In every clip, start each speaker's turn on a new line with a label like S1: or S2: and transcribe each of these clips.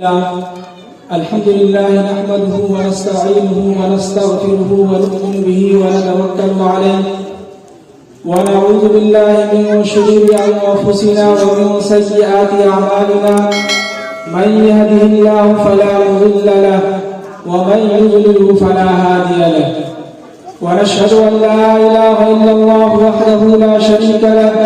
S1: अल्हम्दुलिल्लाह नहमदुहु व नस्तईनुहु व नस्तगफिरुहु व नु'मिनु बिही व नतवक्कलु अलैहि व नऊज़ु बिल्लाहि मिन शुरूरि अंफुसिना व मिन सय्यिआति अमालिना मन यहदिहिल्लाहु फला मुदिल्ल लहु व मन युद्लिल्हु फला हादिय लहु व नशहदु अन ला इलाहा इल्लल्लाहु वहदहु ला शरीका लहु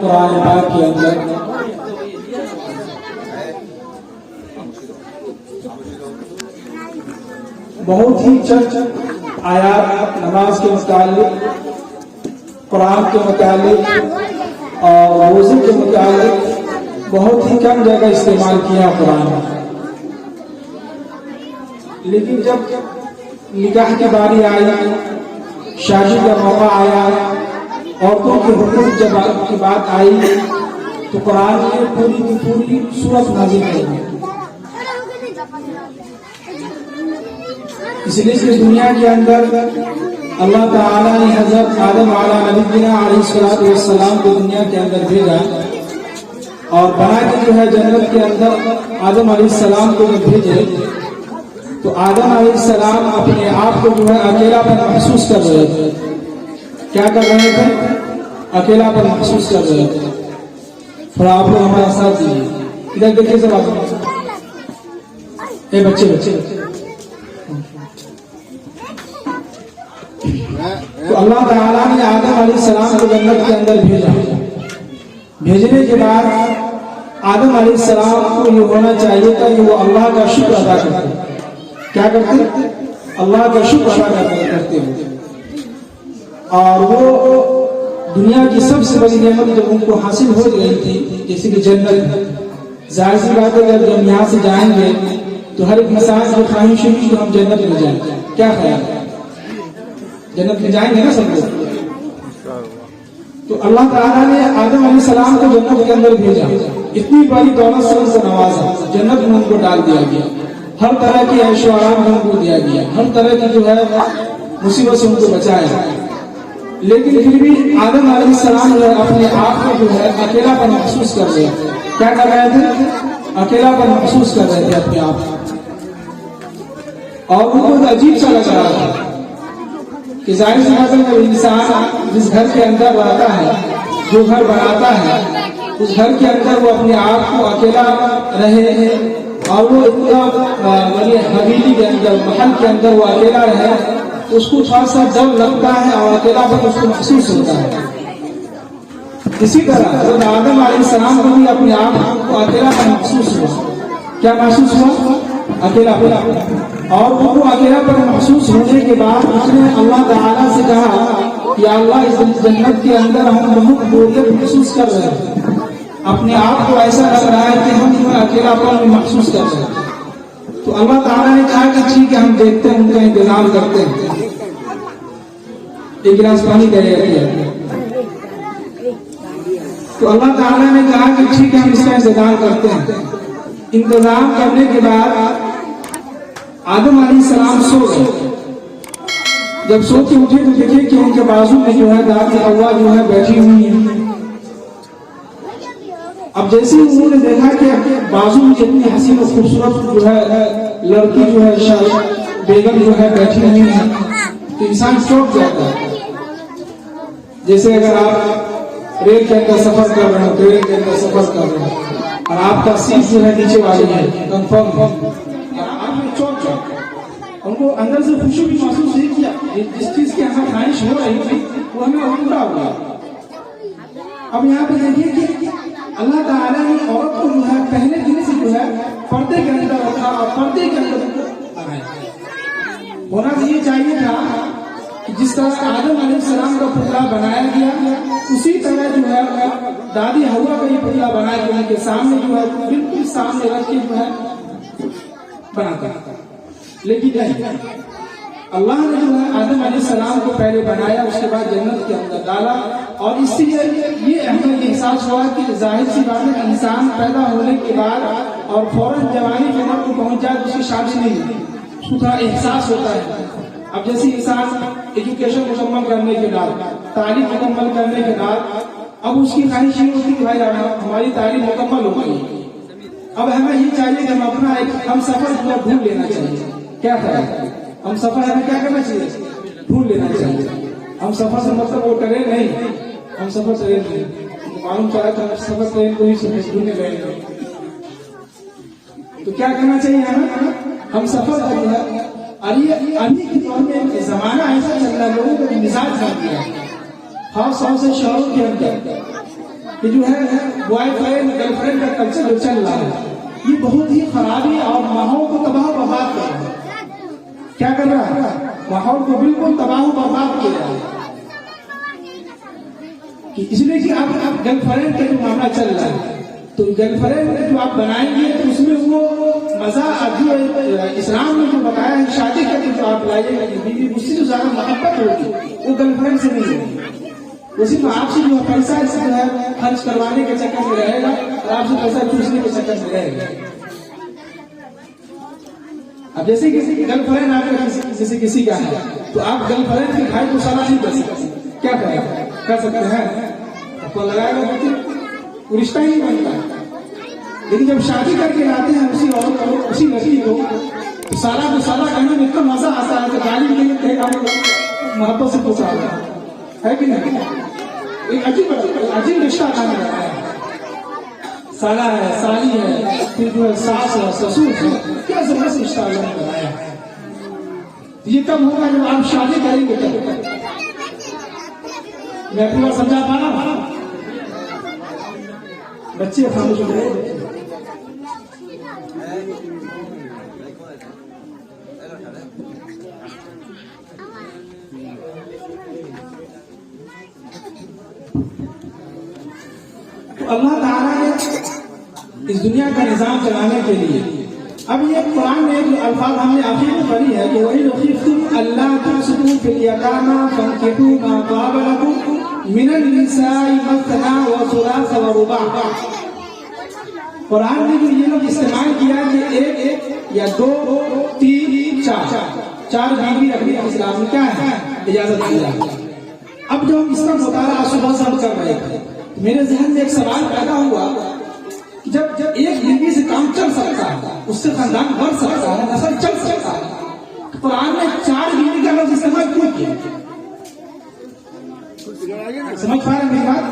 S1: कुरान पाक के अंदर बहुत ही चंद आयात नमाज के मुतालिक, कुरान के मुतालिक और रोज़े के मुतालिक बहुत ही कम जगह इस्तेमाल किया कुरान। लेकिन जब निकाह की बारी आई, शादी का मौका आया, औरतों के हुक्म जब की बात आई तो कुरान में पूरी की पूरी सूरत नाज़िल हुई। इसलिए इस दुनिया के अंदर अल्लाह ताला ने हज़रत आदम अलैहिस्सलाम को दुनिया के अंदर भेजा और बना के जो है जन्नत के अंदर आदम अलैहिस्सलाम को जब भेजे तो आदम अलैहिस्सलाम अपने आप को जो है अकेलापन महसूस कर रहे थे। क्या कर रहे थे? अकेलापन महसूस कर रहे थे। थोड़ा आप लोग हमारा साथ दीजिए, इधर देखिए सब आप बच्चे तो अल्लाह ताला ने आदम अलैहिस्सलाम को जन्नत के अंदर भेजा। भेजने के बाद आदम अलैहिस्सलाम को ये होना चाहिए था कि वो अल्लाह का शुक्र अदा करते। क्या करते? अल्लाह का शुक्र अदा करते हैं। और वो दुनिया की सबसे बड़ी नेमत जब उनको हासिल हो गई थी, जैसे कि जन्नत, जाहिर सी बात है जब हम यहाँ से जाएंगे तो हर एक इंसान की ख्वाहिश है कि हम जन्नत में जाएंगे। क्या ख्याल है? जन्नत में जाएंगे ना सब लोग। तो अल्लाह ताला ने आदम अलैहिस्सलाम को जन्नत के अंदर भेजा, इतनी बड़ी दौलत से उनको नवाजा, जन्नत में उनको डाल दिया गया, हर तरह की ऐशो आराम उनको दिया गया, हर तरह की जो है मुसीबत से उनको बचाया। लेकिन फिर भी आदम अलैहिस्सलाम अपने आप को जो है अकेलापन महसूस कर रहे थे। क्या कर रहे थे? अकेलापन महसूस कर रहे थे अपने आप और उनको अजीब सा लग रहा था कि जाहिर सी बात है जब इंसान जिस घर के अंदर रहता है, जो घर बनाता है, उस घर के अंदर वो अपने आप को अकेला रहे और वो इतना हवेली के अंदर, महल के अंदर वो अकेला रहे, उसको थोड़ा सा डर लगता है और अकेलापन उसको महसूस होता है। इसी तरह जब आदम अलैहिस्सलाम को भी अपने आप को अकेलापन महसूस हुआ। क्या महसूस हुआ? अकेलापन। और उनको अकेलापन महसूस होने के बाद उसने अल्लाह ताला से कहा कि अल्लाह इस जन्नत के अंदर हम बहुत बोरियत महसूस कर रहे हैं, अपने आप को ऐसा लग रहा है कि हम अकेलापन महसूस कर रहे हैं। तो अल्लाह ताला ने कहा कि ठीक है, हम देखते हैं, उनका इंतजाम करते हैं, एक गिलास पानी दे। तो अल्लाह ताला ने कहा कि ठीक है, हम इसका इंतजाम करते हैं। इंतजाम करने के बाद आदम अलैहिस्सलाम सो गए। जब सो के उठे तो देखे कि उनके बाजू में जो है दादी हव्वा जो है बैठी हुई है। अब जैसे ही उन्होंने देखा कि बाजू में इतनी हसीन और खूबसूरत जो है लड़की जो है बेगम जो है बैठी हुई है तो इंसान चौंक जाता है। जैसे अगर आप रेल के अंदर सफर कर रहे हो, ट्रेन के अंदर सफर कर रहे हो और आपका सीट जो है नीचे वाली है, कंफर्म, आप चौंक उनको अंदर से खुशी भी महसूस नहीं किया, जिस चीज की हमें ख्वाहिश हो रही थी वो हमें पूरा हो गया। अब यहाँ पे देखिए कि अल्लाह ताला ने औरत को जो है पहले दिन से जो है पर्दे के अंदर रखा और पर्दे के अंदर बनाया। होना ये चाहिए था कि जिस तरह आदम अलैहिस्सलाम का पुतला बनाया गया उसी तरह जो है दादी हवा का ये पुतला बनाया गया, उनके सामने जो है बिल्कुल सामने रख के जो है बनाता था। लेकिन नहीं, अल्लाह ने जो है आदम अलैहिस्सलाम को पहले बनाया, उसके बाद जन्नत के अंदर डाला। और इससे ये हमें एहसास हुआ कि जाहिर सी बात है इंसान पैदा होने के बाद और फौरन जवानी की उम्र को पहुंच जाए उसकी शादी नहीं होती, उसको थोड़ा एहसास होता है। अब जैसे इंसान एजुकेशन मुकम्मल करने के बाद, तालीम मुकम्मल करने के बाद अब उसकी ख्वाहिश ये होती कि भाई हमारी तालीम मुकम्मल हो गई, अब हमें ये चाहिए कि हम अपना एक हम सफर ढूंढ लेना चाहिए। क्या करें हम सफर, हमें क्या करना चाहिए, ढूंढ लेना चाहिए। हम सफर से मतलब वो ट्रेन नहीं, हम सफर ट्रेन नहीं, मालूम चला था सफर ट्रेन को ही ढूंढने गए। तो क्या करना चाहिए हमें, हम सफर जो है अभी के दौर में जमाना ऐसा चल रहा है, लोगों का मिजाज बन गया खास तौर से शहरों के अंदर कि जो है बॉयफ्रेंड गर्लफ्रेंड का कल्चर जो चल रहा है ये बहुत ही खराबी और माहौल को तबाह बर्बाद कर रहा है। क्या कर रहा है, माहौल को बिल्कुल तबाह बर्बाद किया है। कि इसलिए कि आप गर्लफ्रेंड का जो मामला चल रहा है, तो गर्लफ्रेंड जो आप बनाएंगे तो उसमें वो मजा जो इस्लाम में जो बताया है शादी करके जो आप लाइएगा बीवी, उससे जो ज्यादा मोहब्बत होगी वो गर्लफ्रेंड से नहीं होगी। वो सिर्फ आपसे जो है पैसा जो है खर्च करवाने के चक्कर में रहेगा और आपसे पैसा चूसने के चक्कर में रहेगा। अब जैसे किसी की गर्लफ्रेंड आपका जैसे किसी का है तो आप गर्लफ्रेंड के भाई को सलाह नहीं कर सकते, क्या कर सकते हैं, आपको लगाएगा तो रिश्ता ही नहीं बनता है। लेकिन जब शादी करके लाते हैं उसी औरत को, उसी लड़की को, तो साला को साला कहने में इतना मजा आता है कि गाली के लिए मोहब्बत से पूछा है कि नहीं। एक अजीब रिश्ता खाने लगा है, साला है, साली है, फिर जो है सास है, ससुर है, क्या जबरदस्त रिश्ता बनाया है। ये कब होगा जब आप शादी करेंगे तब। मैं पूरा समझा पा रहा हूं, बच्चे खामोश हो गए। अल्लाह ताला ने इस दुनिया का निजाम चलाने के लिए, अब ये कुरान में जो अल्फाज हमने आखिर में पढ़ी है कि वही रखीफुम अल्लाह तुमसितू फिल यतामा फंकिहू मा ताब लकुम मिनन निसाई मसना व सुलास व रुबा। कुरान ने जो ये लोग इस्तेमाल किया कि एक या दो, तीन, चार बीवी रखने का इस्लाम में क्या है, इजाजत दिया। अब जब हम इसका मुताला सुबह से कर रहे थे, मेरे जहन में एक सवाल पैदा हुआ कि जब एक बीवी से काम चल सकता है, उससे खानदान बढ़ सकता है, नस्ल चल सकता है, तो कुरान ने 4 बीवी का लफ्ज इस्तेमाल क्यों किया? समझ पा रहे मेरी बात?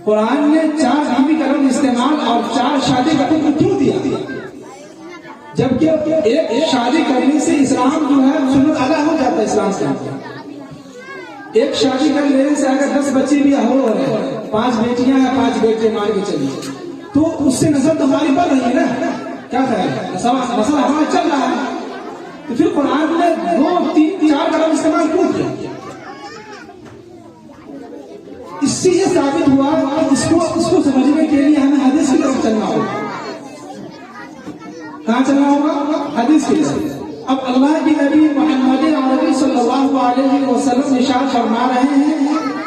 S1: कुरान ने 4 बीवी का लफ्ज इस्तेमाल और 4 शादी का हुक्म क्यों दिया? जबकि एक शादी करने से इस्लाम जो है सुन्नत अदा हो जाता है। इस्लाम से एक शादी कर लेने से अगर 10 बच्चे भी हो रहे हैं, 5 बेटियां हैं, 5 बेटे मान के चलिए, तो उससे नस्ल तो हमारी बढ़ रही है ना, क्या करें, नस्ल हमारा चल रहा है। तो फिर कुरान ने 2, 3, 4 का इस्तेमाल क्यों किया? इससे ये साबित हुआ कि इसको समझने के लिए हमें हदीस की तरफ चलना होगा। कहाँ चलना होगा? हदीस की तरफ। अब अल्लाह के नबी मोहम्मद अरबी सल्लल्लाहु अलैहि वसल्लम इरशाद फरमा रहे हैं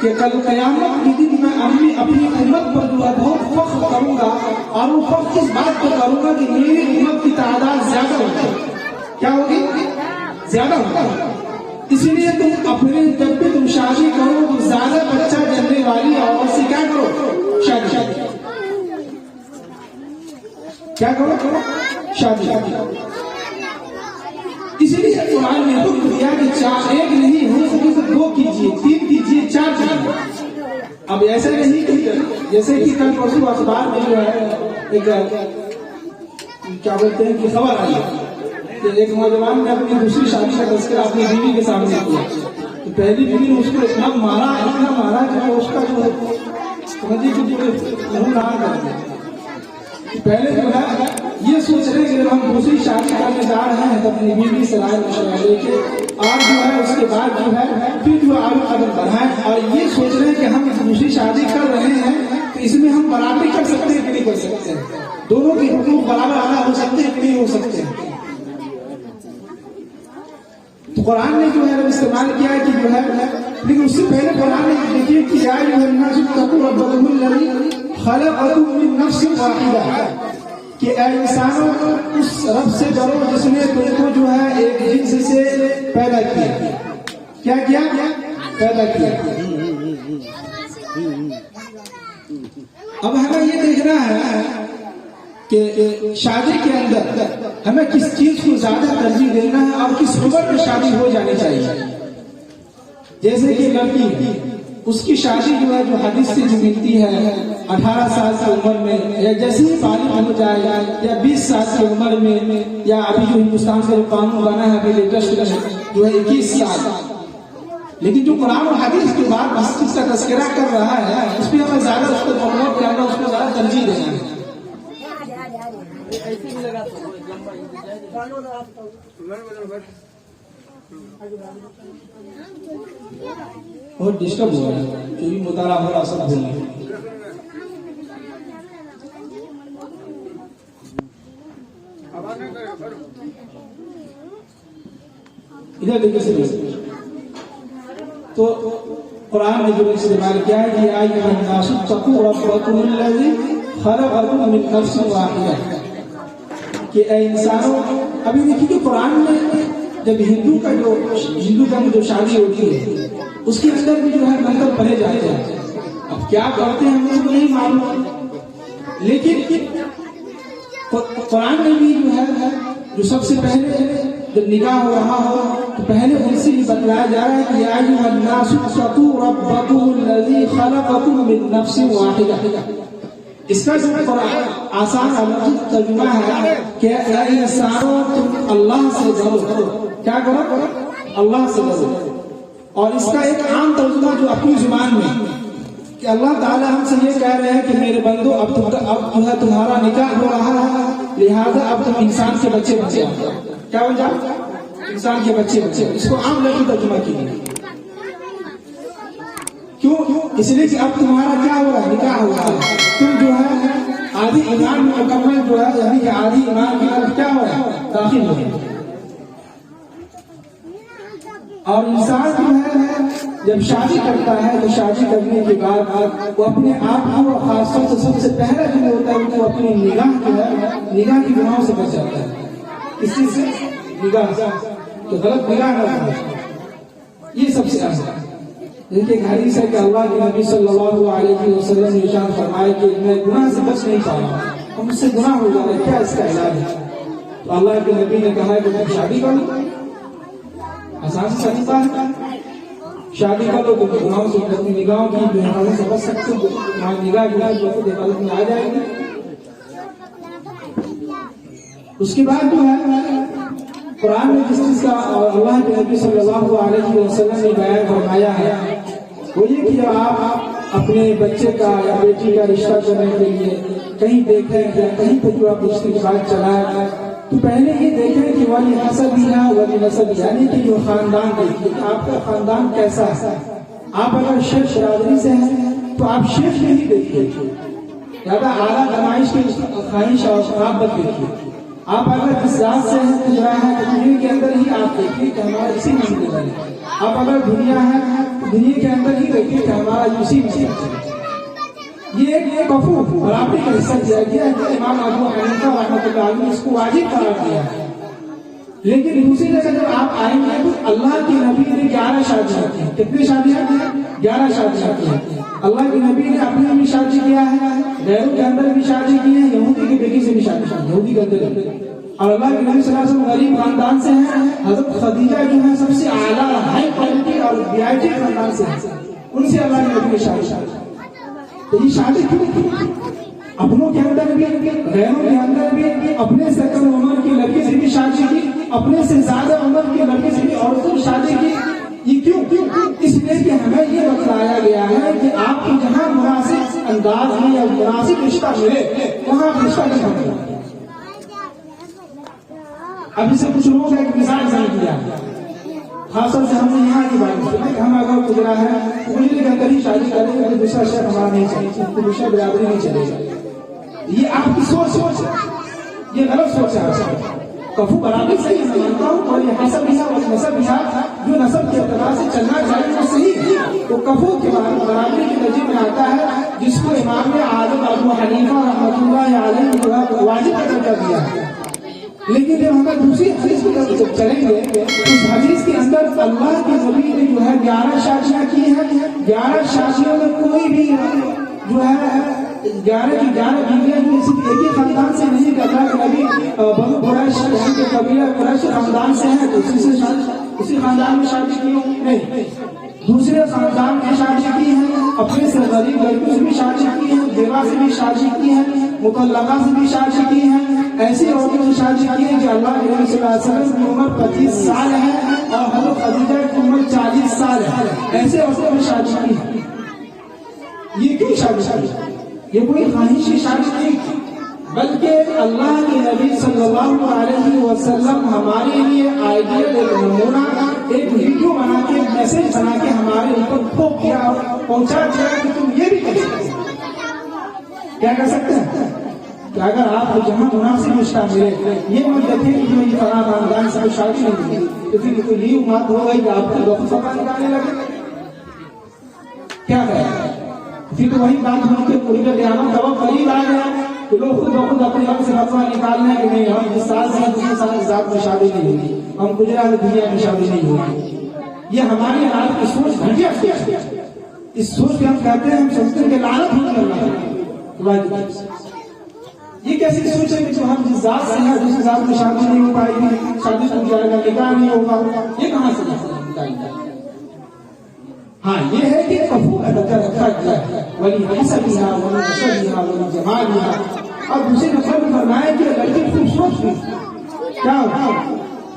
S1: कि कल क़यामत के दिन मैं अपनी उम्मत पर जो है बहुत फख्र करूंगा, और वो फख्र इस बात पर करूंगा कि मेरी उम्मत की तादाद ज्यादा होगी। क्या होगी? ज्यादा होगी। इसीलिए तुम अपने जब भी तुम शादी करो तो ज्यादा बच्चा जनने वाली औरत से क्या करो? शादी। क्या करो? शादी। इसीलिए कुरान ने हुक्म दिया कि 4 एक नहीं हो सके तो 2 कीजिए, 3 कीजिए, 4 कीजिए। अब ऐसा नहीं कि जैसे कि कल परसों अखबार में जो है एक क्या बोलते हैं कि खबर आई कि एक नौजवान ने अपनी दूसरी शादी का तस्करा अपनी बीवी के सामने किया, तो पहली बीवी ने उसको इतना मारा कि उसका जो समझिए कि मुंह नहा कर दिया। पहले जो है ये सोच रहे कि जब हम दूसरी शादी करने जा रहे हैं तो अपनी बीवी से राय मशवरा लेके और जो है उसके बाद जो है फिर जो आगे कदम बढ़ाएं, और ये सोच रहे हैं कि हम दूसरी शादी कर रहे हैं तो इसमें हम बराबरी कर सकते हैं कि नहीं कर सकते हैं, दोनों के हुकूक बराबर अदा हो सकते हैं कि नहीं हो सकते हैं। तो कुरान ने जो है इस्तेमाल किया है कि जो है, लेकिन उससे पहले कुरान ने देखिए कि कि इंसानों उस रब से डरो जिसने तुमको जो है एक जिन्स से पैदा किया। क्या किया? पैदा किया। अब हमें ये देखना है कि शादी के अंदर हमें किस चीज को ज्यादा तरजीह देना है और किस उम्र में शादी हो जानी चाहिए। जैसे कि लड़की उसकी शादी जो है जो हदीस से जो मिलती है 18 साल की उम्र में, या जैसे ही बालिग हो जाए या 20 साल की उम्र में, या अभी जो हिंदुस्तान का कानून बना है अभी लेटेस्ट जो है 21 साल। लेकिन जो कुरान और हदीस के बाद इस चीज का तस्करा कर रहा है, उस पर हमें ज्यादा उसको प्रमोट करना, उसको ज्यादा तरजीह देना है। बहुत डिस्टर्ब हो रहा है, जो भी मुताला हो रहा सब भूल गए। इधर देखिए से तो कुरान ने जो इस्तेमाल किया है कि आज कि इंसानों, अभी देखिए कि कुरान में जब हिंदू का जो शादी होती है उसके अंदर भी जो है मंत्र पढ़े जाते हैं। अब क्या करते हैं हमें तो नहीं मालूम, लेकिन कुरान में भी जो है जो सबसे पहले जब निकाह हो रहा हो तो पहले उनसे ही बतलाया जा रहा है कि या अय्युहन्नासु तक़ू रब्बकुमुल्लज़ी खलक़कुम मिन नफ्सिन वाहिदा। इसका जो आसान तर्जुमा है कि इंसानों तुम अल्लाह से डरो। क्या करो? अल्लाह से डरो। और इसका एक आम तर्जुमा जो अपनी जुबान में कि अल्लाह ताला हमसे ये कह रहे हैं कि मेरे बंदो अब जो है तुम्हारा निकाह हो रहा है, लिहाजा अब तुम इंसान के बच्चे बन जाओ। क्या बन जाओ? इंसान के बच्चे बच्चे। इसको आम लफ्ज़ तर्जुमा कीजिए। क्यों? इसलिए कि अब तुम्हारा क्या हो रहा है? निकाह हो रहा है। तुम जो है आधी ईमान में मुकम्मल जो है, यानी कि आधी ईमान की तरफ क्या हो रहा है? दाखिल हो रहा है। और इंसान जो है जब शादी करता है तो शादी करने के बाद वो अपने आप को खासतौर से सबसे पहला जो होता है वो अपनी निगाह जो है, निगाह की गुनाहों से बच जाता है। किसी से निगाह तो गलत निगाह न हो, ये सबसे अहम है। देखिए हदीस है कि अल्लाह के नबी सल्लल्लाहु अलैहि वसल्लम ने इरशाद फरमाया कि मैं गुनाह से बच नहीं पा रहा हूं, मुझसे गुनाह हो जा रहा है, क्या इसका इलाज है? तो अल्लाह के नबी ने कहा कि तुम शादी कर लो। आसान से तरीका है, शादी कर लो तो गुनाहों से अपनी निगाहों की बेहतर से बच सकते हो। तुम्हारी निगाह गुनाह जो है हिफाजत में आ जाएगी। उसके बाद जो है कुरान में जिस चीज का और अल्लाह के नबी सल्लल्लाहु अलैहि वसल्लम ने बयान फरमाया है वो ये कि जब आप अपने बच्चे का या बेटी का रिश्ता करने के लिए कहीं देखें या कहीं पर जो आप रिश्ते की बात चलाएं तो पहले ये देखें कि वली हसब है वली नसब, यानी कि जो खानदान देखिए आपका खानदान कैसा है। आप अगर शेख बरादरी से हैं तो आप शेख नहीं देखिए, ज्यादा आला दमाइश की ख्वाहिश और शराबत देखिए। आप अगर जिस जात से हैं तो जो है दुनिया के अंदर ही आप देखिए कि हमारा इसी मंजिल है। आप अगर दुनिया है तो दुनिया के अंदर ही देखिए कि हमारा इसी मंजिल है। ये एक बराबरी का हिस्सा दिया गया है। इमाम अबू हनीफा रहमतुल्लाह अलैह इसको वाजिब करार दिया है। लेकिन दूसरी जगह जब आप आएंगे तो अल्लाह के नबी ने 11 शादियां की। कितनी शादियां? 11 शादियां की। अल्लाह के नबी ने अपने भी शादी किया है, गैरों के अंदर भी शादी की है, यहूदी की बेटी से भी शादी की, यहूदी के अंदर। और अल्लाह के नबी सल्लल्लाहु अलैहि वसल्लम गरीब खानदान से हैं। हजरत खदीजा जो है सबसे आला हाई क्वालिटी और वीआईपी खानदान से हैं, उनसे अल्लाह के नबी ने शादी। तो ये शादी क्यों? अपनों के अंदर भी, गैरों के अंदर भी, अपने से कम उम्र की लड़की से भी शादी की, अपने से ज्यादा उम्र की लड़की से भी औरतों ने शादी की। ये क्यों? इसलिए कि हमें ये बतलाया गया है कि आपको जहाँ मुनासिब अंदाज में या मुनासिब रिश्ता मिले वहाँ रिश्ता नहीं होगा। अभी से कुछ लोगों का एक मिसाल समझ लिया, खासतौर से हमने यहाँ की बात की, हम अगर गुजरा है गुजरे के अंदर ही शादी करेंगे तो दूसरा शहर हमारा नहीं चलेगा, दूसरा बिरादरी नहीं चलेगा। ये आपकी सोच है, ये गलत सोच है। कफू बराबरी सही है मानता हूँ, और ये हसब नसब जो नसब के एतबार से चलना चाहिए वो सही है। तो कफू के बराबरी की नजीर में आता है जिसको इमाम आज़म अबू हनीफा रहमतुल्लाह अलैहि वाजिब कर दिया है। लेकिन जब हमें दूसरी हदीस की तरफ चलेंगे तो उस हदीस के अंदर अल्लाह के नबी ने जो है 11 शादियां की हैं। 11 शादियों में कोई भी जो है 11 की 11 बीवियां जो सिर्फ एक ही खानदान से नहीं करता कि नबी बनु कुरैश के कबीला कुरैश खानदान से है तो उसी खानदान में शादी की नहीं, दूसरे खानदान में शादी की है, अपने से गरीब लड़कियों से भी शादी की है, बेवा से भी शादी की है, मुतल्लका से भी शादी की है, ऐसी औरतों से शादी की है जो अल्लाह के नबी सल्लल्लाहु अलैहि वसल्लम की उम्र 25 साल है और हज़रत खदीजा की उम्र 40 साल है, ऐसे औरतों में शादी की है। ये क्यों शादी? ये कोई ख्वाहिश की शादी नहीं, बल्कि अल्लाह के नबी सल्लल्लाहु अलैहि वसल्लम हमारे लिए आइडियल एक नमूना, एक वीडियो बना के, मैसेज बना के हमारे ऊपर थोप दिया, पहुंचा दिया कि तुम ये भी कर सकते हो। क्या कर सकते हैं कि अगर आपको जहाँ मुनासिब रिश्ता मिले, ये मत देखें कि जो ये फला खानदान से शादी नहीं हुई तो फिर कोई ये बात हो गई कि आपको वक्फा निकालने लगे, क्या करें? फिर तो वही बात होने के पूरी का ध्यान तब करीब आ गया कि लोग खुद ब खुद अपने आप से वक्फा निकालना है कि नहीं, हम जिस साल से दूसरे साल इस जात में शादी नहीं होगी, हम गुजरात दुनिया में शादी नहीं होगी। ये हमारी आज की सोच घटिया है। इस सोच के हम कहते हैं, हम सोचते हैं कि लानत होने लगा। ये कैसी सोच है कि जो हम जिस जात से है दूसरी जात में शादी नहीं हो पाएगी, शादी हो जाएगा, निकाह नहीं होगा, ये कहाँ से निकालेगा? हाँ, ये है कि कफू का दर्जा रखा गया है, वली हसबिहा वली नसबिहा वली जमालिहा। और दूसरे नंबर में फरमाया कि लड़की खूबसूरत थी, क्या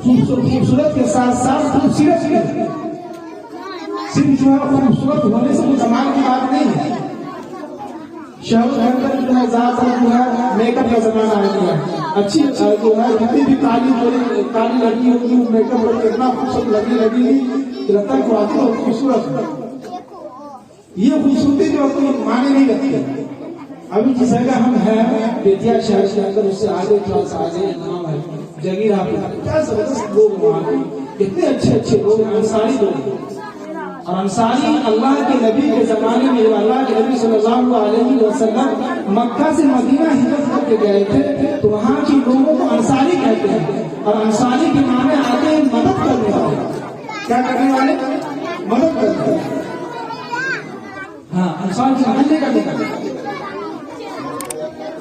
S1: खूबसूरत के साथ साथ खूबसूरत भी, सिर्फ जो है खूबसूरत होने से कोई कमाल की बात नहीं है। शहरों के अंदर जो है ज्यादातर जो है मेकअप का जमाना आ गया है। अच्छी जो है जितनी भी काली लड़की होगी वो मेकअप करके इतना खूबसूरत लगेगी, लगता है कि खूबसूरत। ये खूबसूरती जो कोई माने नहीं रखती है। अभी जिस जगह हम हैं बेतिया शहर के अंदर, उससे आगे थोड़ा सा आगे नाम है जगीरा, क्या जबरदस्त लोग वहाँ, इतने अच्छे लोग, अंसारी लोग। और अंसारी अल्लाह के नबी के जमाने में, अल्लाह के नबी सल्लल्लाहु अलैहि वसल्लम मक्का से मदीना हिजरत करके गए थे तो वहाँ के लोगों को अंसारी कहते हैं। और अंसारी के माने आते हैं मदद करने वाले। क्या करने वाले? मदद करने वाले। हाँ, अंसार की महल्ले का निकल।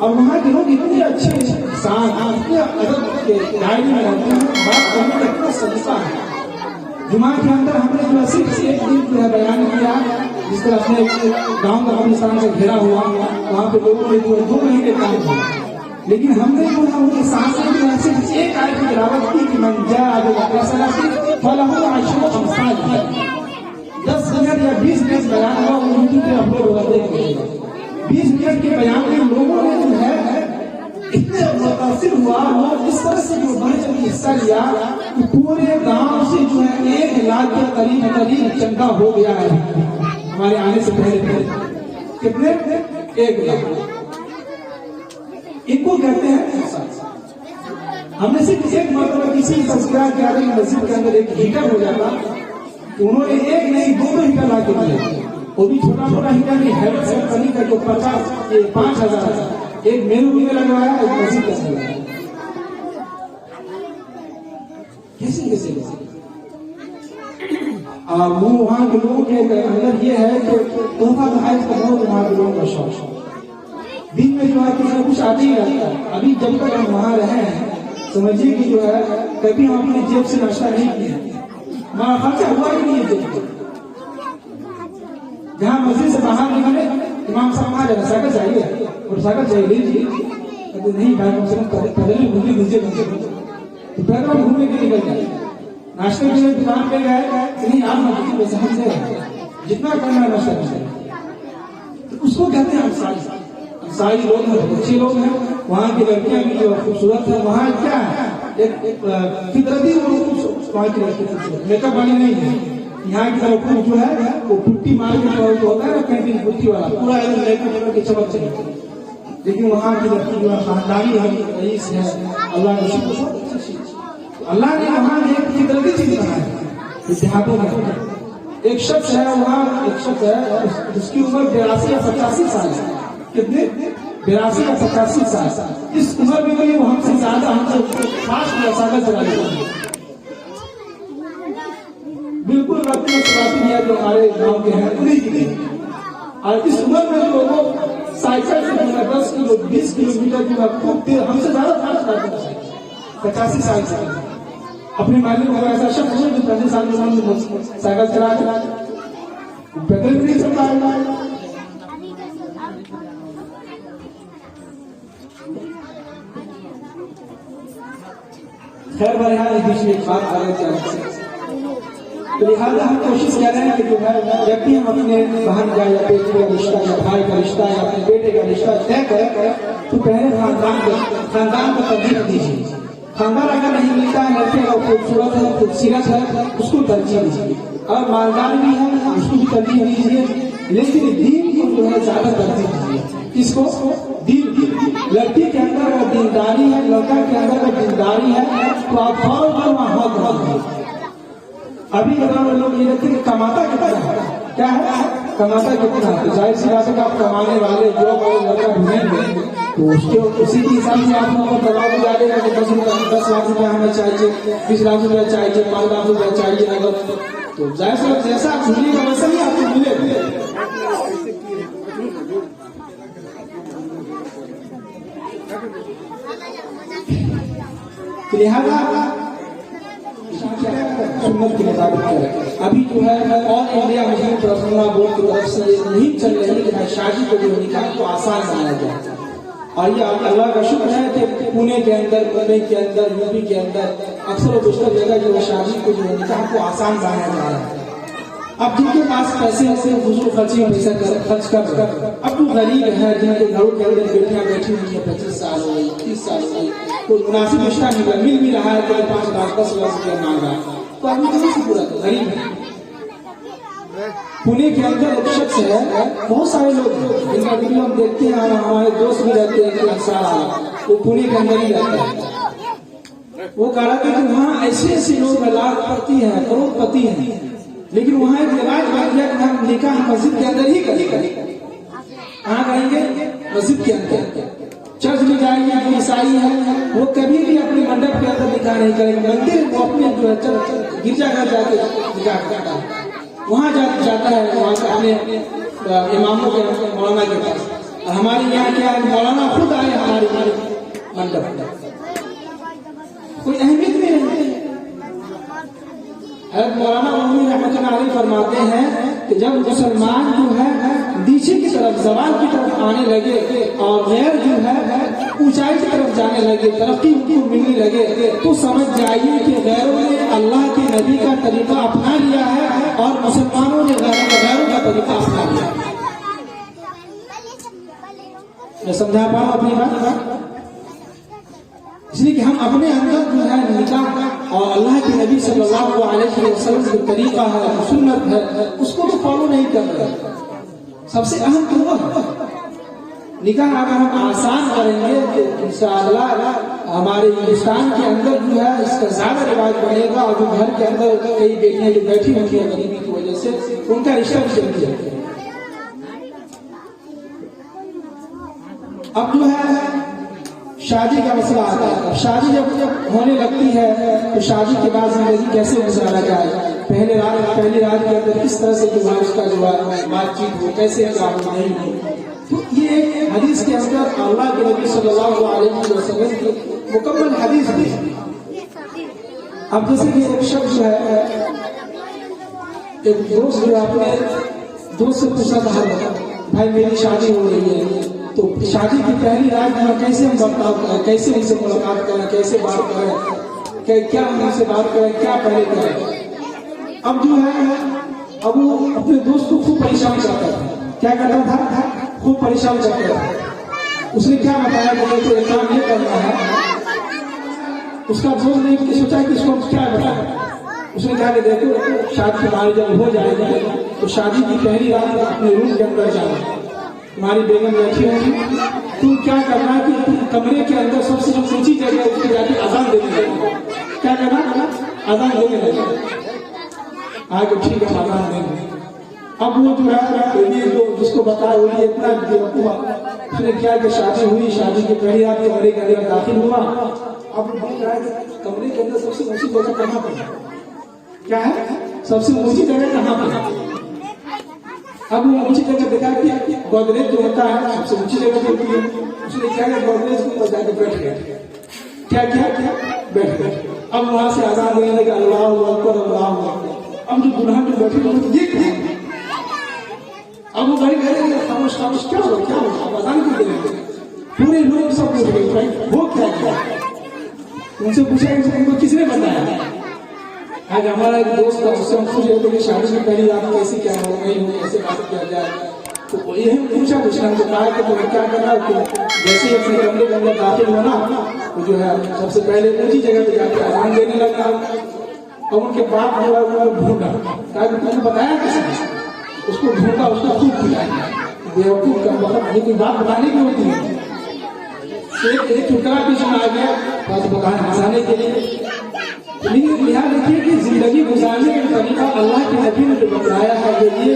S1: और वहाँ के लोग इतने अच्छे इतने अदब के दायरे में रहते हैं, बात करने का इतना सलीका है। जुमा के अंदर हमने जो सिर्फ एक दिन जो है बयान किया, जिस तरह अपने गाँव का कब्रिस्तान से घेरा हुआ, वहाँ पे लोगों ने जो 2 महीने काम किया, लेकिन हमने जो है उनके साथ जो है सिर्फ एक आयत की तिलावत की कि मन जाअ फलहु अशरु अमसालिहा। 10 मिनट या 20 मिनट बयान हुआ, यूट्यूब पे अपलोड होगा, देखिएगा। 20 मिनट के बयान में लोगों ने जो है इतने मुतासिर हुआ, लोग इस तरह से जो बढ़ चढ़ हिस्सा लिया कि पूरे गांव से जो है 1 लाख के करीब चंदा हो गया है हमारे आने से पहले। कितने? 1 लाख। इनको कहते हैं हमने सिर्फ एक मरतबा किसी तस्वीर के आगे मस्जिद के अंदर एक हीटर हो जाता, उन्होंने 1 नहीं 2 हीटर ला के दिए, वो भी छोटा हीटर नहीं, हैवेल्स कंपनी का जो 5,000 एक मेरू में लगवाया, एक मस्जिद का लगवाया। कैसे वो वहाँ के लोगों के अंदर ये है कि तोहफा तहफ़ का बहुत वहाँ के लोगों का शौक। दिन में जो है कुछ न कुछ आते ही रहता है। अभी जब तक हम वहाँ रहे हैं समझिए कि जो है कभी हम अपनी जेब से नाश्ता नहीं किया, वहाँ खर्चा हुआ ही नहीं है। जहाँ मस्जिद से बाहर निकले इमाम साहब आ जाना साइकिल चाहिए, मोटरसाइकिल चाहिए लीजिए, कहते नहीं भाई कम से कम पैदल ही घूमने दीजिए मुझे। तो पैदल घूमने के लिए गए, नाश्ते के लिए दुकान पे गए, नहीं आप मत वैसे हमसे जितना करना है नाश्ता करें। तो उसको कहते हैं अंसारी लोग हैं, अच्छे लोग हैं। वहाँ की लड़कियां भी जो खूबसूरत है, वहाँ क्या है एक फितरती वहाँ की लड़की मेकअप वाली नहीं है। यहाँ की तरफ जो है वो पुट्टी मार के जो होता है ना पेंटिंग पुट्टी वाला, पूरा मेकअप के चमक चाहिए। लेकिन वहाँ की लड़की जो है खानदानी रईस है, अल्लाह ने बहुत अच्छी चीज, अल्लाह ने वहाँ एक फितरती चीज बनाया। देहातों में एक शख्स है, वहाँ एक शख्स है जिसकी उम्र 82 या 85 साल है। कितने? 82 या 85 साल। इस उम्र में भी वो हमसे ज्यादा हमसे फास्ट मोटरसाइकिल चला लेता है, बिल्कुल अपने सवासी है जो हमारे गांव के हैं उन्हीं की नहीं। और इस उम्र में लोगों साइकिल से 10 किलो 20 किलोमीटर जो खूब हमसे ज्यादा फास्ट करते हैं। 85 साल से अपने मालिक को ऐसा शख्स है जो 35 साल की उम्र में साइकिल चला पैदल भी नहीं चल पाएगा। खैर बहरहाल इस बीच में एक बात आ रही, तो लिहाजा हम कोशिश कर रहे हैं कि जो है जब भी हम अपने बहन का या बेटी का रिश्ता या भाई का रिश्ता या अपने बेटे का रिश्ता तय करें तो पहले खानदान को तरजीह दीजिए। खानदान अगर नहीं मिलता है, लड़के का खूबसूरत है, खूबसूरत है, उसको तरजीह दीजिए। और मालदार भी है उसको भी तरजीह दीजिए, लेकिन दीन को जो है ज्यादा तरजीह दीजिए। किसको? दीन। लड़की के अंदर वो दीनदारी है, लड़का के अंदर वो दीनदारी है, तो आप फौरन वहां बहुत अभी अगर लोग ये देखते हैं कमाता कितना है, क्या है कमाता कितना है, तो जाहिर सी बात है कि आप कमाने वाले जो लड़का ढूंढेंगे तो उसके उसी के हिसाब से आप लोगों को दबाव भी डालेगा कि 10 लाख रुपया हमें चाहिए, 20 लाख रुपया चाहिए, 5 लाख रुपया चाहिए। अगर तो जाहिर सी जैसा आप ढूंढेगा वैसा ही आपको मिलेगा। लिहाजा सुन्नत के मुताबिक करें। अभी जो है all India Muslim personal board की तरफ से ये नहीं चल रही कि शादी को जो निकाह को आसान बनाया जाए। और ये अल्लाह का शुक्र है कि पुणे के अंदर, मुंबई के अंदर, यूपी के अंदर अक्सर और दूसरी जगह जो शादी को जो निकाह को आसान बनाया जा रहा है। अब जिनके पास पैसे ऐसे फजूल खर्ची पैसा खर्च कर, अब जो गरीब है जिनके घरों के अंदर बेटियां बैठी हुई है, 25 साल हो गई, 30 साल हो गई, कोई मुनासिब रिश्ता मिल भी रहा है, कोई 5 लाख 10 लाख रुपया मांग रहा है, तो अभी तो पूरा गरीब है। पुणे के अंदर एक शख्स है, बहुत सारे लोग जिनका वीडियो हम देखते हैं और हमारे दोस्त भी रहते हैं, वो पुणे के अंदर ही रहते हैं। वो कह रहा था कि वहाँ ऐसे ऐसे लोग लाखपति हैं, करोड़पति हैं, लेकिन वहाँ एक रिवाज बन गया कि हम निकाह मस्जिद के अंदर ही करेंगे। कहाँ करेंगे? मस्जिद के अंदर। चर्च में जाएंगे, जो ईसाई है वो कभी भी अपने मंडप के अंदर निकाह नहीं करेंगे, मंदिर वो अपने जो है गिरजाघर जाके निकाह करता है, वहाँ जाता है, वहाँ से अपने इमामों के मौलाना के पास। और हमारे यहाँ क्या है, मौलाना खुद आए हमारे मंडप, कोई अहमियत नहीं रहती। मौलाना रहमतुल्लाह अलैह फरमाते हैं कि जब मुसलमान जो है नीचे की तरफ, जवाल की तरफ आने लगे और गैर जो है ऊंचाई की तरफ जाने लगे, तरक्की उनको मिलने लगे, तो समझ जाइए कि गैरों ने अल्लाह के नबी का तरीका अपना लिया है और मुसलमानों ने गैरों का तरीका अपना लिया। मैं समझा पाऊँ अपनी बात? इसलिए कि हम अपने अंदर जो है निकाह और अल्लाह के नबी सल्लल्लाहु अलैहि वसल्लम जो तरीका है, सुन्नत है, उसको तो फॉलो नहीं कर रहे। सबसे अहम तो वो निकाह अगर हम आसान करेंगे तो इंशाअल्लाह हमारे हिंदुस्तान के अंदर जो है इसका ज्यादा रिवाज बढ़ेगा। और जो घर के अंदर कई बेटियां जो बैठी होती है गरीबी की वजह से, उनका रिश्ता भी चल जाएगा। अब जो है शादी का मसला आता है। शादी जब होने लगती है तो शादी के बाद जिंदगी कैसे गुजारा जाए, पहली रात के अंदर किस तरह से जो है उसका जो है बातचीत हो, कैसे नहीं हो। तो ये हदीस के अंदर अल्लाह के नबी सल्लल्लाहु अलैहि वसल्लम की मुकम्मल हदीस है। अब जैसे कि एक शख्स जो है, एक दोस्त जो अपने दोस्त से पूछा था, भाई मेरी शादी हो रही है, तो शादी की पहली रात में कैसे हम बर्ताव करें, कैसे उनसे मुलाकात करें, कैसे बात करें, क्या उनसे बात करें, क्या पहले करें। अब जो है अब वो अपने दोस्त को खूब परेशान करता था। क्या करता था? खूब परेशान करता था। उसने क्या बताया कि मेरे को एक काम ये करना है। उसका दोस्त ने सोचा कि इसको क्या बताया। उसने कहा कि देखो शादी तुम्हारी जब हो जाएगी तो शादी की पहली रात अपने रूम के अंदर जाना, तुम्हारी बेगम बैठी होगी, तुम क्या करना कि तुम कमरे के अंदर सबसे जो ऊंची जगह उसके जाके अजान देने लगे। क्या करना? अजान देने लगे। आगे ठीक है अजान देंगे। अब वो जो है ये जो जिसको बताया वो ये इतना बेवकूफ, उसने क्या कि शादी हुई, शादी की पहली रात कमरे के अंदर दाखिल हुआ। अब देख रहा है कि कमरे के अंदर सबसे ऊंची जगह कहाँ पर है? क्या है? सबसे ऊंची जगह कहाँ पर है? अब वो ऊंची जगह देखा कि गोदरेज जो होता है सबसे ऊंची जगह होती है। उसने क्या किया? गोदरेज के ऊपर जाकर बैठ गया। क्या क्या क्या? बैठ गए। अब वहां से आजान देने लगे, अल्लाह अकबर अल्लाह अकबर। अब जो दुल्हन में बैठी तो ये अब वो बड़ी गए खामोश खामोश, क्या हो क्या हो, आजान क्यों दे रहे? पूरे लोग सब उठ गए। वो क्या किया? उनसे पूछा इनको किसने बताया? आज हमारा एक दोस्त था, उससे हम पूछे कि शादी की पहली रात कैसी क्या हो गई हो, कैसे बात किया जाए। तो यही पूछा तो कहा कि तुम्हें क्या करना, जैसे ही अपने कमरे के अंदर दाखिल होना तो जो है सबसे पहले ऊंची जगह पे जाकर आजान देने लगा। और उनके बाप ढूंढा, कहा कि तुमने बताया किसने? उसको ढूंढा, उसको खूब खिलाया। बेवकूफ का मतलब कोई बात बताने की होती है। एक टुकड़ा बीच में आ गया बात बताने हंसाने के लिए। लेकिन यहाँ देखिए कि जिंदगी गुजारने का तरीका अल्लाह के नबी ने जो बताया है वो ये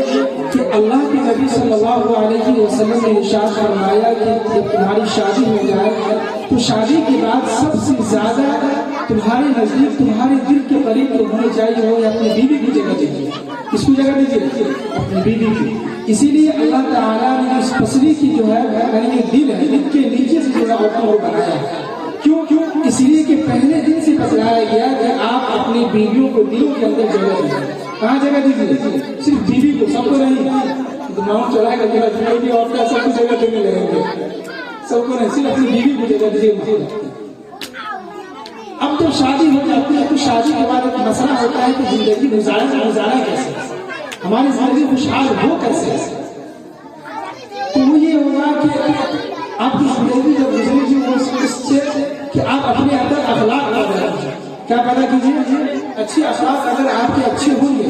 S1: कि अल्लाह के नबी सल्लल्लाहु अलैहि वसल्लम ने इरशाद फरमाया कि जब तुम्हारी शादी हो जाए तो शादी के बाद सबसे ज्यादा तुम्हारे नजदीक, तुम्हारे दिल के करीब तो होनी चाहिए वो अपनी बीवी की जगह दीजिए। किसकी जगह दीजिए? अपनी बीवी की। इसीलिए अल्लाह ताला ने इस पसली की जो है यानी दिल है, दिल के नीचे से जो है औरतों को बनाया है। क्यों? इसलिए कि पहले दिन से बतलाया गया कि आप अपनी बीवियों को दिलों के अंदर जगह दीजिए। कहाँ जगह दीजिए? सिर्फ बीवी को, सबको नहीं। दिमाग चलाएगा कि बीवी और सबको जगह देने लगेंगे, सबको नहीं, सिर्फ अपनी बीवी को जगह दीजिए। अब जब शादी हो जाती है तो शादी के बाद एक मसला होता है कि जिंदगी गुजारा कैसे, हमारी जिंदगी खुशहाल हो कैसे। तो वो ये होगा कि आपकी जिंदगी जब गुजरेगी उससे कि आप अपने अंदर अखलाक पैदा कीजिए। क्या पैदा कीजिए? अच्छी अखलाक अगर आपके अच्छे होंगे,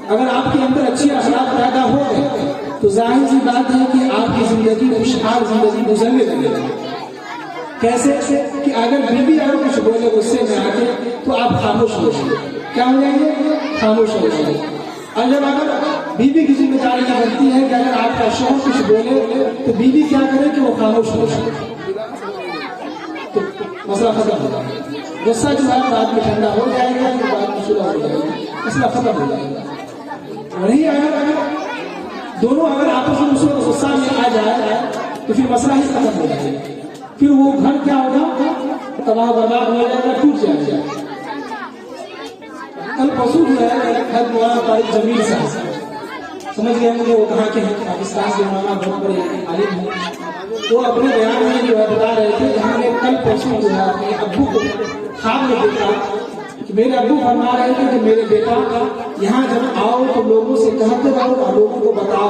S1: अगर आपके अंदर अच्छी अखलाक पैदा हो गए तो जाहिर सी बात है कि आपकी जिंदगी खुशहाल जिंदगी गुजरने लगेगी। कैसे? कि अगर बीवी अगर कुछ बोले गुस्से में आके तो आप खामोश हो जाएंगे। क्या हो जाएंगे? खामोश हो जाएंगे। और जब अगर बीवी की जिम्मेदारी बनती है कि अगर आपका शौहर कुछ बोले तो बीवी क्या करे कि वो खामोश हो जाए, तो मसला खत्म हो जाएगा। गुस्सा जो है बाद में ठंडा हो जाएगा, फिर बाद में सुलह हो जाएगी, मसला खत्म हो जाएगा। वही अगर दोनों अगर आपस में दूसरे को गुस्सा में आ जाए तो फिर मसला ही खत्म हो जाएगा। फिर वो घर क्या होगा? तबाह बर्बाद हो जाएगा, टूट जाएगा। कल परसों जो है मौलाना तारिक जमील साहब समझ गए मुझे, वो कहाँ के हैं, पाकिस्तान के मौलाना बहुत बड़े आलिम हैं। वो अपने बयान में जो है बता रहे थे कि हमने कल परसों जो है अपने अब्बू को ख्वाब में देखा कि मेरे अब्बू फरमा रहे थे कि मेरे बेटा यहाँ जब आओ तो लोगों से कहते रहो और लोगों को बताओ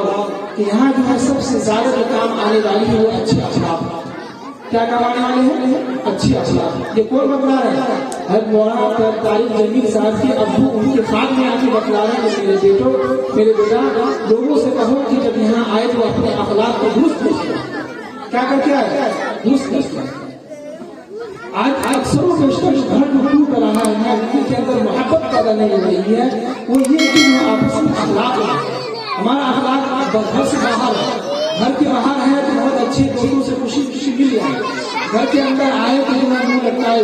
S1: कि यहाँ जो है सबसे ज्यादा जो काम आने वाली है वो अच्छी अखलाक। क्या करवाने वाले हैं? अच्छी अखलाक। ये कौन बतला रहे हैं? मौलाना तारिक जमील साहब के अब्बू उनके ख्वाब में आके बतला रहे हैं कि मेरे बेटा लोगों से कहो कि जब यहाँ आए तो अपने अखलाक को दुरुस्त करो। क्या करके आए? दुरुस्त करो। आज अक्सरों बेशतर जो घर जो टूट रहा है उनके अंदर मोहब्बत पैदा नहीं हो रही है, वो ये कि आपस में अखलाक है। हमारा अखलाक घर से बाहर है, घर के बाहर है तो बहुत अच्छे दोस्तों से खुशी खुशी मिल जाए, घर के अंदर आए तो मुंह लगता है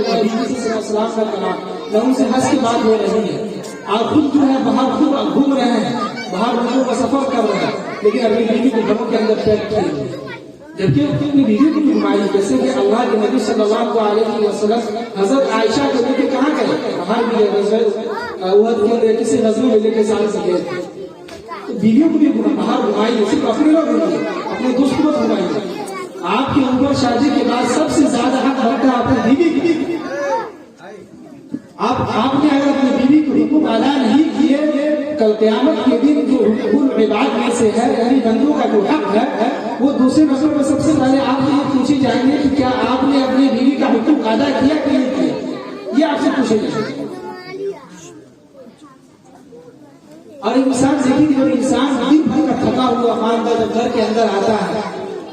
S1: सलाम का कलाम, न उनसे हंस की बात हो रही है। आप खुद जो है बाहर खूब घूम रहे हैं, बाहर लोगों का सफर कर रहे हैं, लेकिन अपनी बीवी को घरों के अंदर पैक किए, जबकि अपनी बीवी को घुमाई। जैसे कि अल्लाह के नबी सल्लल्लाहु अलैहि वसल्लम हजरत आयशा को लेकर कहाँ गए? बाहर भी गए, किसी नजरों में लेके साल से गए थे। बीवियों को भी बाहर घुमाई, सिर्फ अपने लोग नहीं, अपने दोस्त को घुमाई। आपके ऊपर शादी के बाद सबसे ज्यादा हक बनता है अपनी बीवी की। आपने अगर अपनी बीवी को हुकूक अदा नहीं किए, कल क़यामत के दिन जो हुकूक इबाद में से है, यानी बंदों का जो हक है, वो दूसरे नंबर में सबसे पहले आपसे ये पूछे जाएंगे कि क्या आपने अपनी बीवी का हुकूक अदा किया कि नहीं किया, ये आपसे पूछे जाएंगे। और इंसान देखिए, जब इंसान दिन भर का थका हुआ मानदा जब घर के अंदर आता है,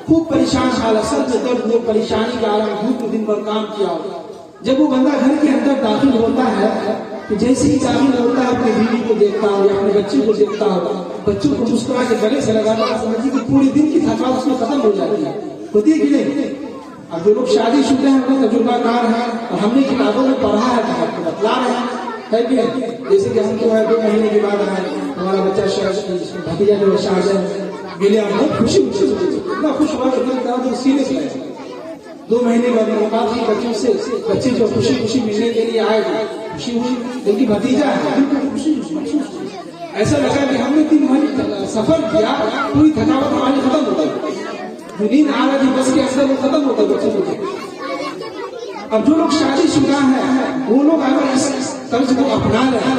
S1: खूब परेशान हालत, सर में दर्द हो, परेशानी का आलम, धूप दिन भर काम किया हो, जब वो बंदा घर के अंदर दाखिल होता है तो जैसे ही दाखिल होता है अपनी बीवी को देखता हो या अपने बच्चे को देखता हो, बच्चों को मुस्कुरा के गले से लगाता है, समझिए कि पूरे दिन की थकान उसमें खत्म हो जाती है, होती है कि नहीं। अब जो लोग शादीशुदा हैं वो तजुर्बाकार हैं और हमने किताबों में पढ़ा है तो आपको बतला रहे हैं कि नहीं। जैसे कि हम जो है 2 महीने के बाद आए, हमारा बच्चा भतीजा जो शाहजहां मिले, बहुत खुशी इतना खुश हुआ कि सीरियस है। 2 महीने बाद मुलाकात हुई बच्चों से, बच्चे जो खुशी खुशी मिलने के लिए आए, खुशी हुई, लेकिन भतीजा है खुशी ऐसा लगा कि हमने 3 महीने सफर किया, पूरी थकावट हमारी खत्म हो गई, नींद आ रही थी बस के अंदर, वो खत्म होता बच्चों को। अब जो लोग शादीशुदा हैं वो लोग अगर इस तर्ज को अपना रहे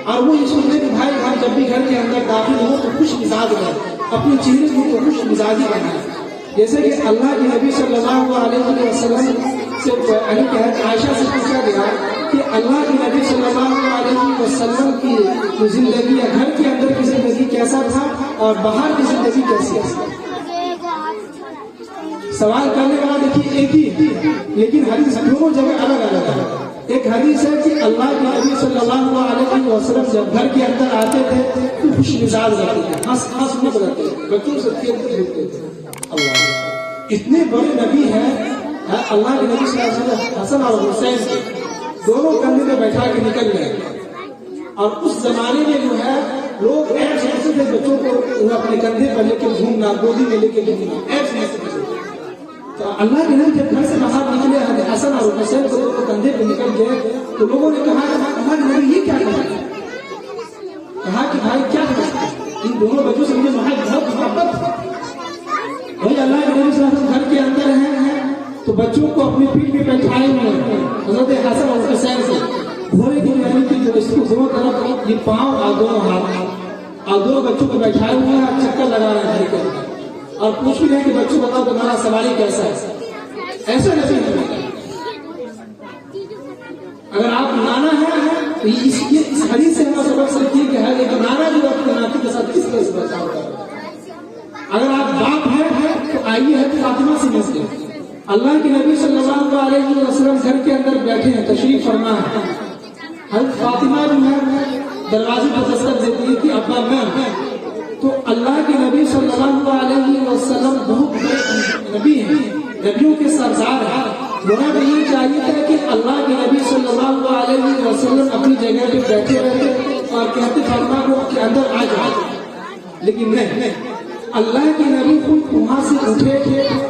S1: और वो ये सोचते कि भाई हम जब भी घर के अंदर दाखिल हो तो खुश मिजाज रहे, अपने चेहरे को खुश मिजाजी बनाए। जैसे कि अल्लाह के नबी सल्लल्लाहु अलैहि वसल्लम से आयशा से पूछा गया कि अल्लाह के नबी सल्लल्लाहु अलैहि वसल्लम की जो जिंदगी है, घर के अंदर की जिंदगी कैसा था और बाहर की जिंदगी कैसी है। सवाल करने वाला देखिए एक ही, लेकिन हदीस दोनों जगह अलग अलग है। एक हदीस है कि अल्लाह के नबी सल्लल्लाहु अलैहि वसल्लम जब घर के अंदर आते थे तो खुश मिजाज रहते थे, हंस मुख रहते थे, बच्चों से खेलते थे। अल्लाह इतने बड़े नबी हैं, अल्लाह के नबी सल्लल्लाहु अलैहि वसल्लम हसन और हुसैन दोनों कंधे पे बैठा के निकल गए। और उस जमाने में जो है लोग ऐसे ऐसे थे, बच्चों को अपने कंधे पर लेकर घूमना, गोदी में लेकर घूमना, ऐसे ऐसे। तो अल्लाह के नबी जब घर से बाहर निकले, हसन और हुसैन को कंधे पे निकल गए तो लोगों ने कहा हमारे नबी ये क्या कर, कहा कि भाई क्या कर, इन दोनों बच्चों से मुझे बहुत मोहब्बत। भाई अल्लाह के नबी सल्लल्लाहु अलैहि वसल्लम घर के अंदर हैं तो बच्चों को अपनी पीठ पे बैठाए हुए हजरत हसन और हुसैन से घोड़े की यानी कि जो इसको दोनों तरफ ये पांव और दोनों हाथ और दोनों बच्चों को बैठाए हुए हैं, चक्कर लगा रहे हैं घर के और पूछ भी रहे कि बच्चों बताओ तुम्हारा सवारी कैसा है। ऐसा नहीं, अगर आप नाना है तो इस हदीस से हमें सबक सीखिए कि है एक नाना जो अपने नाती के साथ किस तरह से बर्ताव करता है। अगर आप बाप है तो आइए है फातिमा से मिलते हैं। अल्लाह के नबी सल्लल्लाहु अलैहि वसल्लम घर के अंदर बैठे हैं, तशरीफ फरमा है, हज़रत फातिमा जो है दरवाजे पर दस्तक देती है कि अब्बा मैं। तो अल्लाह के नबी सल्लल्लाहु अलैहि वसल्लम बहुत बड़े नबी हैं, नबियों के सरदार हैं। होना तो ये चाहिए था कि अल्लाह के नबी सल्लल्लाहु अलैहि वसल्लम अपनी जगह पे बैठे रहते और कहते फातिमा को कि अंदर आ जाओ, लेकिन नहीं, अल्लाह के नबी खुद वहां से उठे,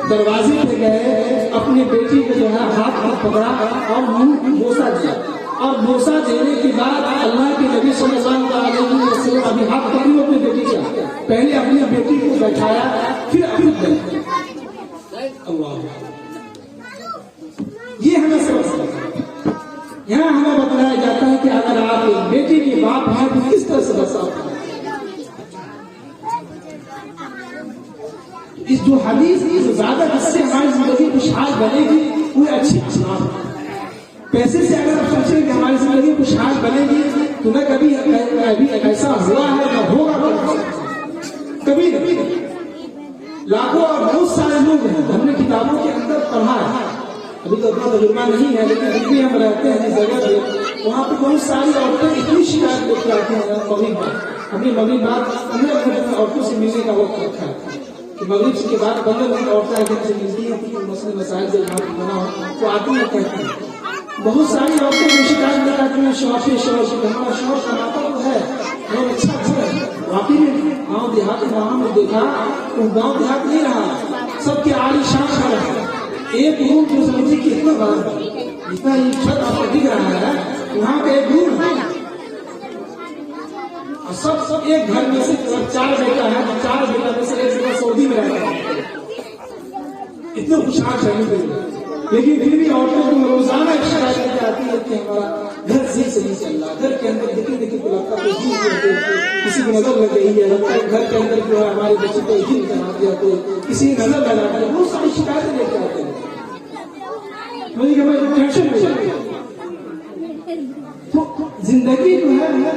S1: दरवाजे पे गए, अपनी बेटी को जो है हाथ पकड़ा और मुंह बोसा दिया। और बोसा देने के बाद अल्लाह के नबी सल्लल्लाहु अलैहि वसल्लम अभी हाथ पकड़ी अपनी बेटी का, पहले अपनी बेटी को बैठाया, फिर अपनी बेटी। अल्लाह, ये हमें सबक यहाँ हमें बताया जाता है कि अगर आप एक बेटी के बाप हैं तो किस तरह से बर्ताव करें। इस जो हदीस की ज्यादा जिससे हमारी जिंदगी खुशहाल बनेगी वो अच्छी अखलाक है। पैसे से अगर आप सोचें कि हमारी जिंदगी खुशहाल बनेगी तो न कभी ऐसा हुआ है न होगा कभी कभी। लाखों और बहुत सारे लोग हैं, हमने किताबों के अंदर पढ़ा है, अभी तो अपना तजुर्बा नहीं है, लेकिन जब भी हम रहते हैं जिस जगह पे वहाँ पे बहुत सारी औरतें इतनी शिकायत लेकर आती हैं। मगरिब बाद हमने औरतों से मिलने का वक्त रखा है कि मगरिब के बाद 15 मिनट औरतें आकर से मिलती हैं, मसले मसाइल जब बना हो तो आती हैं, कहती हैं। बहुत सारी औरतें जो शिकायत कर आती हैं, शौर हमारा शौर कमाता तो है बहुत अच्छा है। वाकई में गाँव देहात में देखा तो गाँव देहात नहीं रहा, सबके आलीशान घर है। एक रूम जो समझिए कितना बड़ा, जितना ये छत आपको दिख रहा है वहाँ पे एक रूम है और सब एक घर में से 4 बेटा है, तो 4 बेटा में से एक बेटा सऊदी में रहता है। कितने खुशहाल फैमिली में, लेकिन फिर भी औरतों को रोजाना एक शिकायत लेके आती है कि हमारा घर सही नहीं चल रहा, घर के अंदर देखिए तो लगता है किसी की नजर लग गई है, लगता है घर के अंदर जो है हमारे बच्चे को यकीन करा दिया, कोई किसी की नजर लगा दिया, बहुत सारी शिकायतें लेके आते हैं। मुझे टेंशन हो जाती है। तो जिंदगी जो है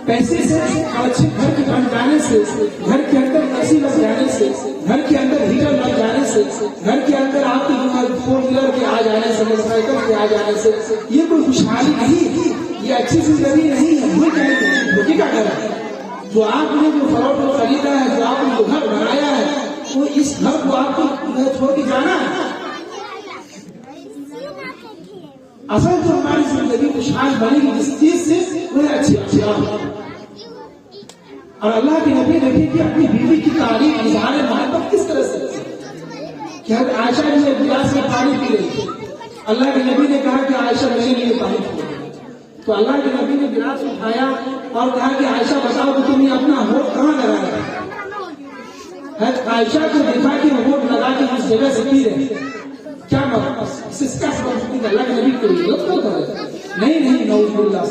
S1: पैसे से और अच्छे घर के बन जाने से, घर के अंदर एसी लग जाने से, घर के अंदर हीटर लग जाने से, घर के अंदर आपकी 4 व्हीलर के आ जाने से, मोटरसाइकिल के आ जाने से ये कोई खुशहाली नहीं, ये अच्छी जिंदगी नहीं है। धोखे का घर है। जो आपने जो फरोख्त खरीदा है, जो आपने जो घर बनाया है, वो इस घर को आपको छोड़ के जाना है। असल जो हमारी जिंदगी खुशहाल बनेगी जिस चीज से, वो है अच्छी अखलाक। और अल्लाह के नबी देखिए कि अपनी बीवी की तारीफ, इज़हार मोहब्बत किस तरह से क्या आयशा ने एक गिलास में पानी पी रही थी, अल्लाह के नबी ने कहा कि आयशा मेरे लिए पानी पी, तो अल्लाह के नबी ने गिलास उठाया और कहा कि आयशा बताओ कि तुमने अपना होठ कहाँ लगाया है। आयशा को देखा कि होठ लगा के उस जगह से पी रहे, क्या मतलब अल्लाह के नबी को नहीं नौजुबिल्लाह।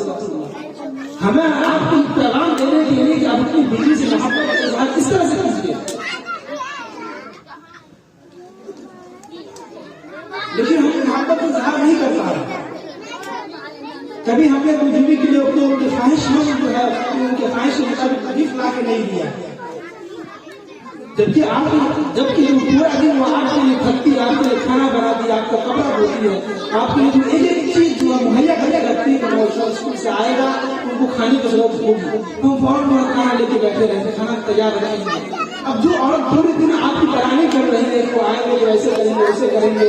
S1: हमें आपको पैगाम देने के लिए कि आप अपनी बीवी से मोहब्बत का इज़हार किस तरह से कीजिए। लेकिन हम मोहब्बत का इज़हार नहीं कर पा रहे। कभी हमने अपनी बीवी के लिए उनके ख्वाहिश जो है, उनके ख्वाहिश के मुताबिक तकलीफ ला के नहीं दिया, जबकि पूरा दिन वो आपके लिए थकती, आपके लिए खाना बनाती है, आपका कपड़ा धोती है, आपके लिए जो एक चीज जो मुहैया करके रखती है, स्कूल से आएगा उनको खाने की जरूरत होगी, हम फौरन खाना लेके बैठे रहते, खाना तैयार रखेंगे। अब जो औरत पूरे दिन आपकी पढ़ाई कर रही है, वो आएंगे तो ऐसे करेंगे वैसे करेंगे,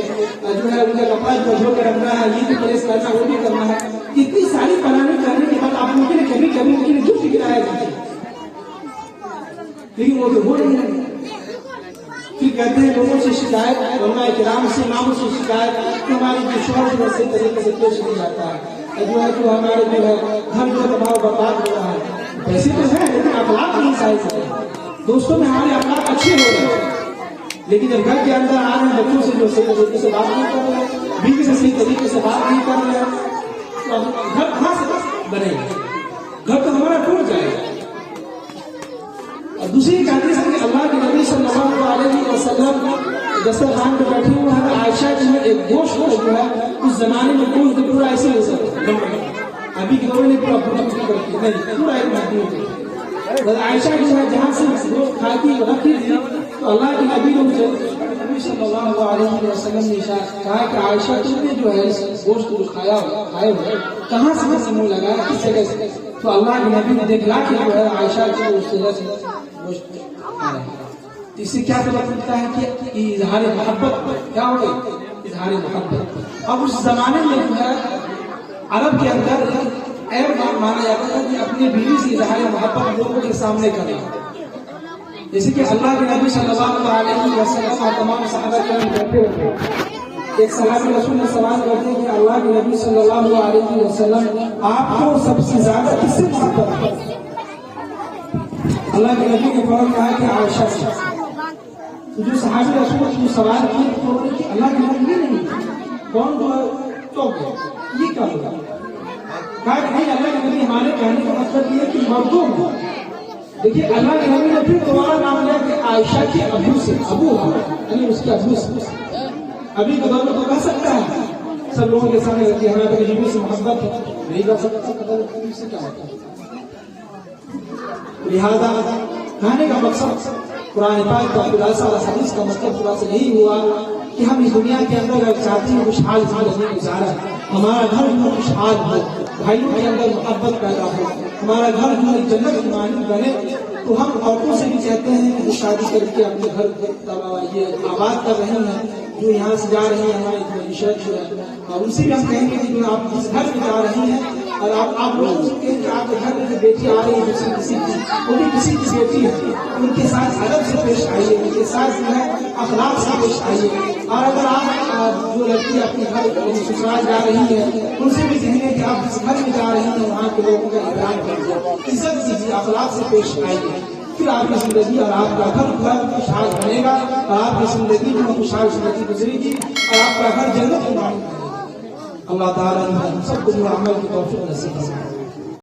S1: जो है उनका कपड़ा धो के रखना है, ये भी प्रेस करना, वो भी करना है, इतनी सारी पढ़ाई करने के बाद आप उनके लिए कभी उनके लिए गिफ्ट गिराया जाता है, लेकिन वो तो हो नहीं है। फिर कहते हैं लोगों से शिकायत, उलमा इकराम से, इमामों से शिकायत कि हमारी जो शौहर जो सही तरीके से पेश नहीं जाता है, जो है जो हमारे जो है घर जो दबाव बर्बाद हो रहा है। वैसे तो है लेकिन अखलाक नहीं सही है, दोस्तों में हमारे अखलाक अच्छे हो रहे हैं, लेकिन जब घर के अंदर आ रहे हैं, बच्चों से जो सही तरीके से बात नहीं कर रहे हैं, बीवी से सही तरीके से बात नहीं कर रहे हैं, तो घर कहाँ से बनेगा? घर तो हमारा टूट जाएगा। और दूसरी एक हदीस है कि अल्लाह के नबी सल्लल्लाहु अलैहि वसल्लम दस्तरखान पे बैठे हुए हैं, आयशा जी में एक गोश्त जो है उस जमाने में गोश्त पूरा ऐसे हो सकता है, अभी के दौर में पूरा नहीं, पूरा एक मजबूत है। आयशा जो है जहाँ से गोश्त खाती रखी थी, तो अल्लाह के नबी ने सल्लल्लाहु अलैहि वसल्लम ने कहा कि आयशा तुमने जो है गोश्त को खाया खाए हुए कहाँ से मुंह लगाया, किस जगह से? तो अल्लाह के नबी ने देखला कि जो है आयशा जो उस जगह से गोश्त खा रहे हैं। तो इससे क्या पता चलता है कि इज़हार मोहब्बत क्या हो गई, इज़हार मोहब्बत। अब उस जमाने में जो है अरब के अंदर ऐब माना जाता था कि अपनी बीवी से इज़हार मोहब्बत लोगों के सामने करना, जैसे कि अल्लाह के नबी सल्लल्लाहु अलैहि वसल्लम और तमाम सहाबा किराम कहते होते, एक सहाबी रसूल ने सवाल करते हैं कि अल्लाह के नबी सल्लल्लाहु अलैहि वसल्लम आपको सबसे ज्यादा किससे मोहब्बत है? अल्लाह के नबी ने फौरन कहा कि आयशा से। तो जो सहाबी रसूल ने सवाल किए तो अल्लाह के नबी नहीं कौन तो ये क्या होगा? कहा नहीं, अल्लाह के नबी हमारे कहने का मतलब ये कि मर्दों को देखिए, अल्लाह के नबी ने फिर दोबारा नाम लिया कि आयशा के अबू से, अबू यानी उसके अबू से। अभी के दौर में तो कह सकता है सब लोगों के सामने रहती है, हमें अपनी बीवी से मोहब्बत है, नहीं कर सकता, से क्या होता है। लिहाजा कहने का मकसद कुरान पाक का खुलासा और हदीस का मतलब खुलासा यही हुआ कि हम इस दुनिया के अंदर अगर चाहते हैं खुशहाल जिंदगी गुजारा, हमारा घर जो खुशहाल हो, भाइयों के अंदर मोहब्बत पैदा हो, हमारा घर जो जन्नत की मानी बने, तो हम औरतों से भी कहते हैं कि शादी करके अपने घर ये आबाद कर रही हैं, जो यहाँ से जा रही है हमारी जो है, और उनसे भी हम कहेंगे कि जो आप जिस घर में जा रही हैं और आप लोग कहेंगे कि आपके घर में जो बेटी आ रही है दूसरी किसी की, वो भी किसी की बेटी है, उनके साथ अदब से पेश आइए, उनके साथ जो है अखलाक से पेश आइए। और अगर आप जो लड़की अपने घर ससुराल जा रही है, उनसे भी कहेंगे कि आप जिस घर में जा रही हैं वहाँ के लोगों का इकराम कीजिए, इज्जत कीजिए, अखलाक से पेश आइए। फिर आपकी जिंदगी और आपका घर खुशहाल बनेगा और आपकी जिंदगी जो खुशहाल जिंदगी गुजरेगी और आपका घर जन्नत में। अल्लाह ताला हम सबको अमल की तौफीक नसीब फरमाए।